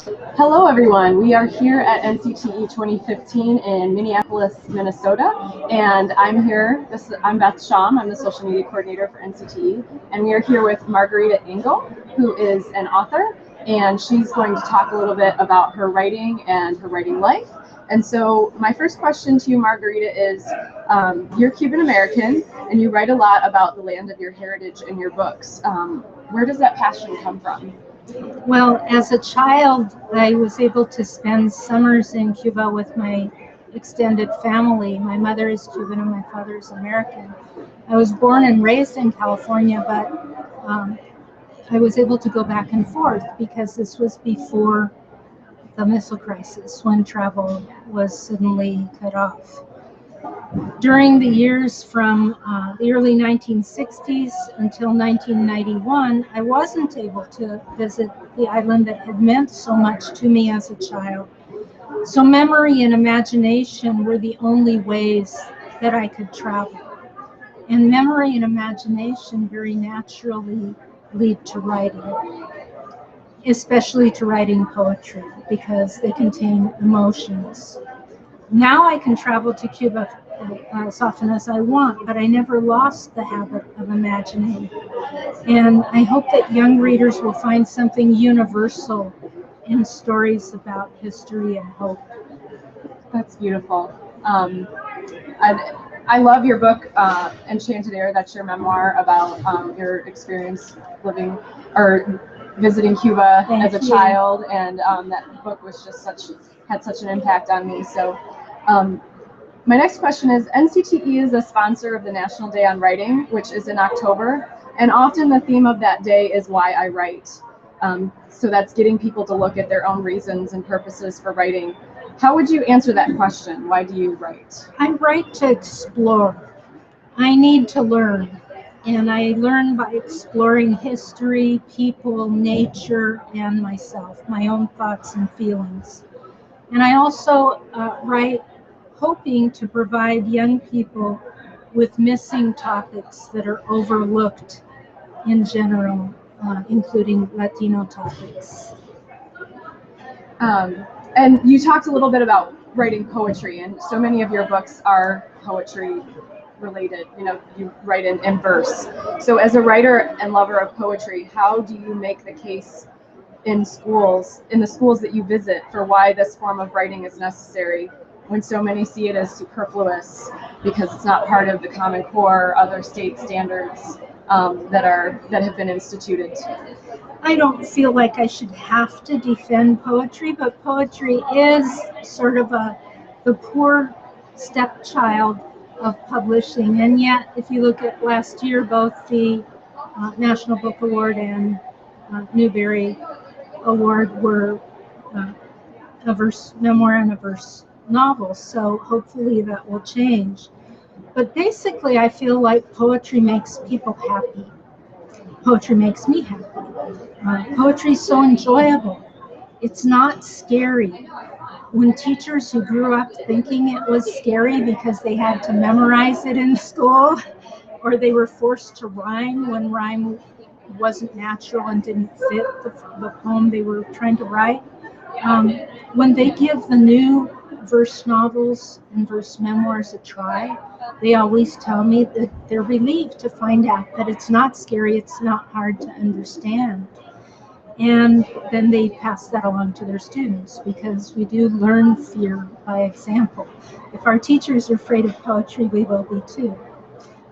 Hello everyone, we are here at NCTE 2015 in Minneapolis, Minnesota, and I'm here, I'm Beth Sham, I'm the social media coordinator for NCTE, and we are here with Margarita Engle, who is an author, and she's going to talk a little bit about her writing and her writing life. And so my first question to you, Margarita, is you're Cuban American, and you write a lot about the land of your heritage in your books. Where does that passion come from? Well, as a child, I was able to spend summers in Cuba with my extended family. My mother is Cuban and my father is American. I was born and raised in California, but I was able to go back and forth because this was before the missile crisis, when travel was suddenly cut off. During the years from the early 1960s until 1991, I wasn't able to visit the island that had meant so much to me as a child. So memory and imagination were the only ways that I could travel. And memory and imagination very naturally lead to writing, especially to writing poetry, because they contain emotions. Now I can travel to Cuba as often as I want, but I never lost the habit of imagining. And I hope that young readers will find something universal in stories about history and hope. That's beautiful. I love your book, Enchanted Air. That's your memoir about your experience living or visiting Cuba as a child, and that book was just had such an impact on me. So, my next question is: NCTE is a sponsor of the National Day on Writing, which is in October, and often the theme of that day is why I write. So that's getting people to look at their own reasons and purposes for writing. How would you answer that question? Why do you write? I write to explore. I need to learn. And I learn by exploring history, people, nature, and myself, my own thoughts and feelings. And I also write hoping to provide young people with missing topics that are overlooked in general, including Latino topics. And you talked a little bit about writing poetry, and so many of your books are poetry related. You know, you write in verse. So as a writer and lover of poetry, how do you make the case in the schools that you visit, for why this form of writing is necessary, when so many see it as superfluous because it's not part of the Common Core or other state standards that have been instituted? I don't feel like I should have to defend poetry, but poetry is sort of the poor stepchild of publishing. And yet, if you look at last year, both the National Book Award and Newbery Award were a verse memoir and a verse novel. So hopefully that will change. But basically, I feel like poetry makes people happy. Poetry makes me happy. Poetry is so enjoyable. It's not scary. When teachers who grew up thinking it was scary because they had to memorize it in school, or they were forced to rhyme when rhyme wasn't natural and didn't fit the poem they were trying to write, when they give the new verse novels and verse memoirs a try, they always tell me that they're relieved to find out that it's not scary, it's not hard to understand. And then they pass that along to their students, because we do learn fear by example. If our teachers are afraid of poetry, we will be too.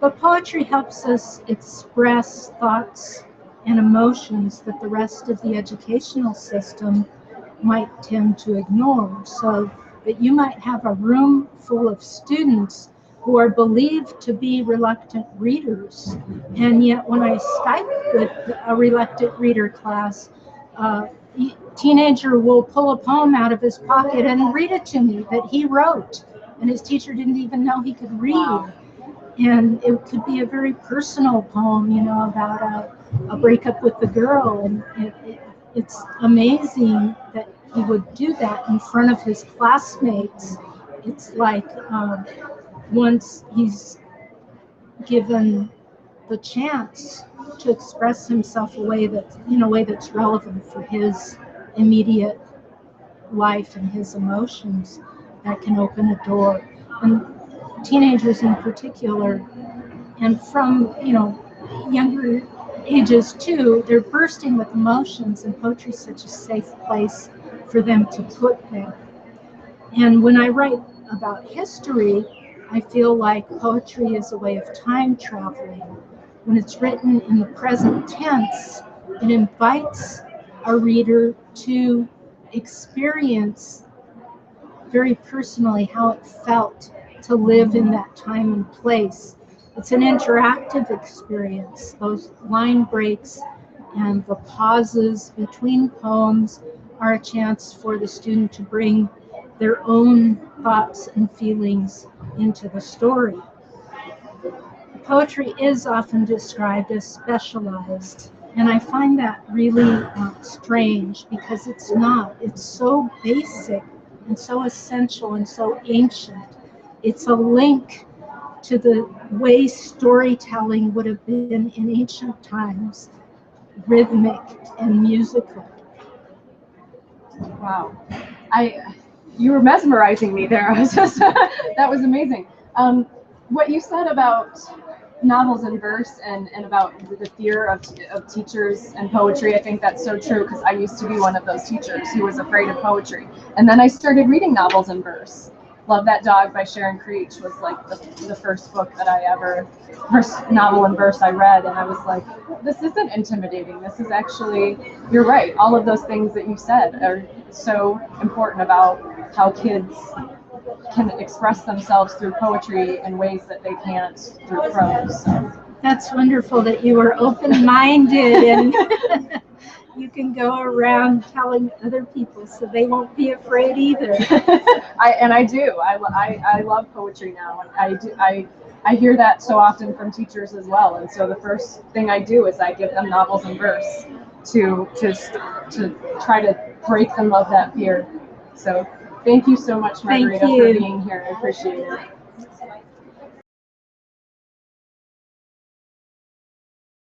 But poetry helps us express thoughts and emotions that the rest of the educational system might tend to ignore. So that you might have a room full of students who are believed to be reluctant readers, and yet when I Skype with a reluctant reader class, a teenager will pull a poem out of his pocket and read it to me that he wrote, and his teacher didn't even know he could read. And it could be a very personal poem, about a breakup with the girl, and it's amazing that he would do that in front of his classmates. It's like once he's given the chance to express himself in a way that's relevant for his immediate life and his emotions that can open a door. And teenagers in particular, and from, younger ages too, they're bursting with emotions, and poetry is such a safe place for them to put them. And when I write about history, I feel like poetry is a way of time traveling. When it's written in the present tense, it invites a reader to experience very personally how it felt to live in that time and place. It's an interactive experience. Those line breaks and the pauses between poems are a chance for the student to bring their own thoughts and feelings into the story. Poetry is often described as specialized, and I find that really strange, because it's not. It's so basic and so essential and so ancient. It's a link to the way storytelling would have been in ancient times, rhythmic and musical. Wow. You were mesmerizing me there. I was just that was amazing. What you said about novels in verse and about the fear of teachers and poetry, I think that's so true, because I used to be one of those teachers who was afraid of poetry. And then I started reading novels in verse. Love That Dog by Sharon Creech was like the first book that first novel in verse I read, and I was like, this isn't intimidating. This is actually, you're right. All of those things that you said are so important about how kids can express themselves through poetry in ways that they can't through prose. So. That's wonderful that you are open-minded and you can go around telling other people so they won't be afraid either. I do. I love poetry now. I hear that so often from teachers as well. And so the first thing I do is I give them novels in verse to try to break them of that fear. So thank you so much, Margarita, for being here. I appreciate it.